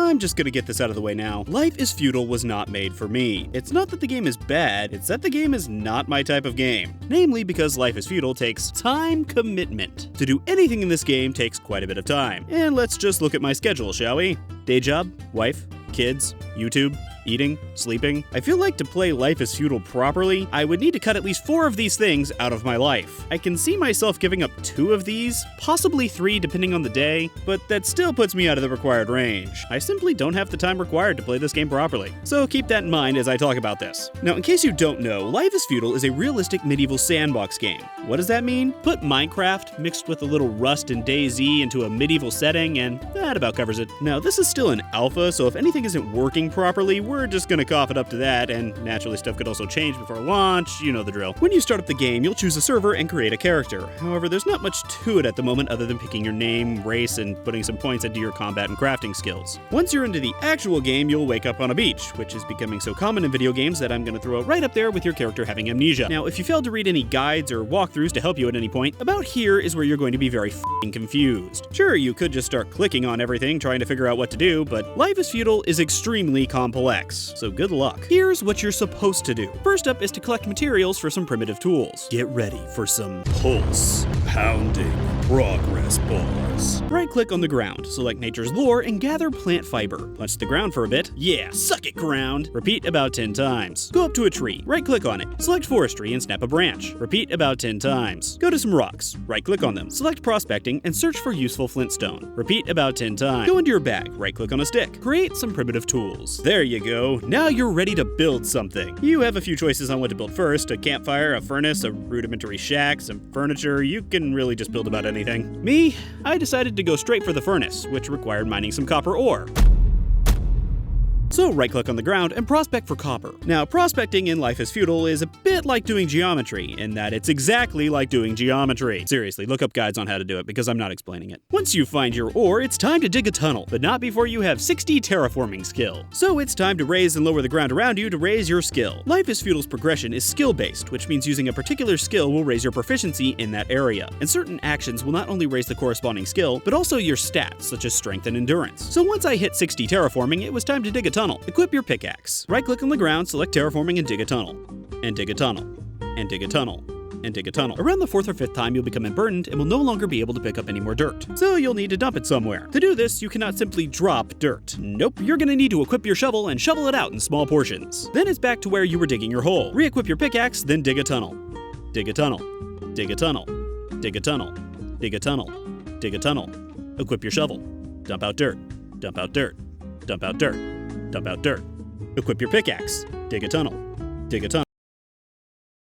I'm just gonna get this out of the way now. Life is Feudal was not made for me. It's not that the game is bad, it's that the game is not my type of game. Namely because Life is Feudal takes time commitment. To do anything in this game takes quite a bit of time. And let's just look at my schedule, shall we? Day job, wife, kids, YouTube, eating, sleeping. I feel like to play Life is Feudal properly, I would need to cut at least 4 of these things out of my life. I can see myself giving up 2 of these, possibly 3 depending on the day, but that still puts me out of the required range. I simply don't have the time required to play this game properly. So keep that in mind as I talk about this. Now, in case you don't know, Life is Feudal is a realistic medieval sandbox game. What does that mean? Put Minecraft mixed with a little Rust and DayZ into a medieval setting, and that about covers it. Now, this is still an alpha, so if anything isn't working properly, we're just gonna cough it up to that, and naturally stuff could also change before launch, you know the drill. When you start up the game, you'll choose a server and create a character. However, there's not much to it at the moment other than picking your name, race, and putting some points into your combat and crafting skills. Once you're into the actual game, you'll wake up on a beach, which is becoming so common in video games that I'm gonna throw it right up there with your character having amnesia. Now, if you failed to read any guides or walkthroughs to help you at any point, about here is where you're going to be very f***ing confused. Sure, you could just start clicking on everything trying to figure out what to do, but Life is Feudal is extremely complex. So good luck. Here's what you're supposed to do. First up is to collect materials for some primitive tools. Get ready for some pulse pounding progress bars. Right-click on the ground, select Nature's Lore, and gather plant fiber. Punch the ground for a bit. Yeah, suck it, ground! Repeat about 10 times. Go up to a tree, right-click on it, select Forestry and snap a branch. Repeat about 10 times. Go to some rocks, right-click on them, select Prospecting, and search for useful flintstone. Repeat about 10 times. Go into your bag, right-click on a stick. Create some primitive tools. There you go. Now you're ready to build something. You have a few choices on what to build first: a campfire, a furnace, a rudimentary shack, some furniture. You can really just build about anything. Me, I decided to go straight for the furnace, which required mining some copper ore. So right-click on the ground and prospect for copper. Now, prospecting in Life is Feudal is a bit like doing geometry, in that it's exactly like doing geometry. Seriously, look up guides on how to do it, because I'm not explaining it. Once you find your ore, it's time to dig a tunnel, but not before you have 60 terraforming skill. So it's time to raise and lower the ground around you to raise your skill. Life is Feudal's progression is skill-based, which means using a particular skill will raise your proficiency in that area. And certain actions will not only raise the corresponding skill, but also your stats, such as strength and endurance. So once I hit 60 terraforming, it was time to dig a tunnel. Equip your pickaxe. Right-click on the ground, select Terraforming, and dig a tunnel. And dig a tunnel. And dig a tunnel. And dig a tunnel. Around the 4th or 5th time, you'll become unburdened and will no longer be able to pick up any more dirt. So you'll need to dump it somewhere. To do this, you cannot simply drop dirt. Nope, you're gonna need to equip your shovel and shovel it out in small portions. Then it's back to where you were digging your hole. Re-equip your pickaxe, then dig a tunnel. Dig a tunnel. Dig a tunnel. Dig a tunnel. Dig a tunnel. Dig a tunnel. Equip your shovel. Dump out dirt. Dump out dirt. Dump out dirt. Dump out dirt. Equip your pickaxe. Dig a tunnel. Dig a tunnel.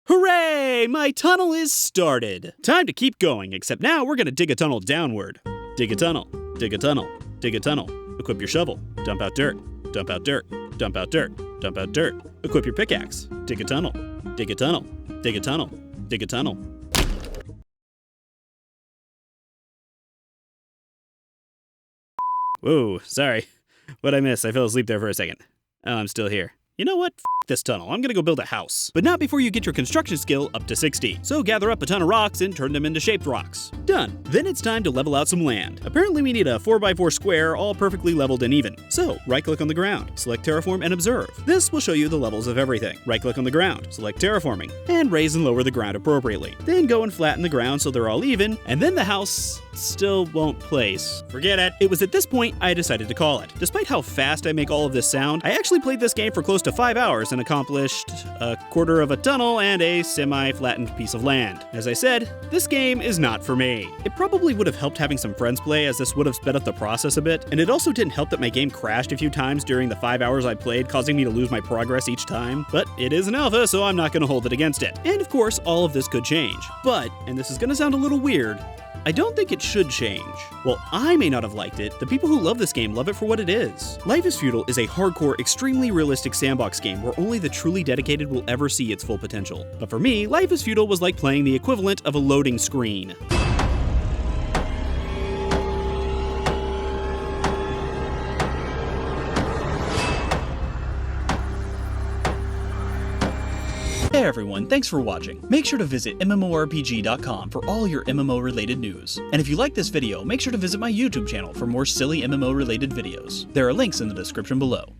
Hooray! My tunnel is started! Time to keep going, except now we're gonna dig a tunnel downward. Dig a tunnel. Dig a tunnel. Dig a tunnel. Equip your shovel. Dump out dirt. Dump out dirt. Dump out dirt. Dump out dirt. Equip your pickaxe. Dig a tunnel. Dig a tunnel. Dig a tunnel. Dig a tunnel. Whoa, sorry. What'd I miss? I fell asleep there for a second. Oh, I'm still here. You know what? F this tunnel. I'm gonna go build a house. But not before you get your construction skill up to 60. So gather up a ton of rocks and turn them into shaped rocks. Done. Then it's time to level out some land. Apparently we need a 4x4 square, all perfectly leveled and even. So right-click on the ground, select Terraform and Observe. This will show you the levels of everything. Right-click on the ground, select Terraforming, and raise and lower the ground appropriately. Then go and flatten the ground so they're all even, and then the house still won't place. Forget it. It was at this point I decided to call it. Despite how fast I make all of this sound, I actually played this game for close to 5 hours and accomplished a quarter of a tunnel and a semi-flattened piece of land. As I said, this game is not for me. It probably would have helped having some friends play, as this would have sped up the process a bit, and it also didn't help that my game crashed a few times during the 5 hours I played, causing me to lose my progress each time. But it is an alpha, so I'm not gonna hold it against it. And of course, all of this could change. But, and this is gonna sound a little weird, I don't think it should change. While I may not have liked it, the people who love this game love it for what it is. Life is Feudal is a hardcore, extremely realistic sandbox game where only the truly dedicated will ever see its full potential. But for me, Life is Feudal was like playing the equivalent of a loading screen. everyone, thanks for watching. Make sure to visit MMORPG.com for all your MMO related news. And if you like this video, make sure to visit my YouTube channel for more silly MMO related videos. There are links in the description below.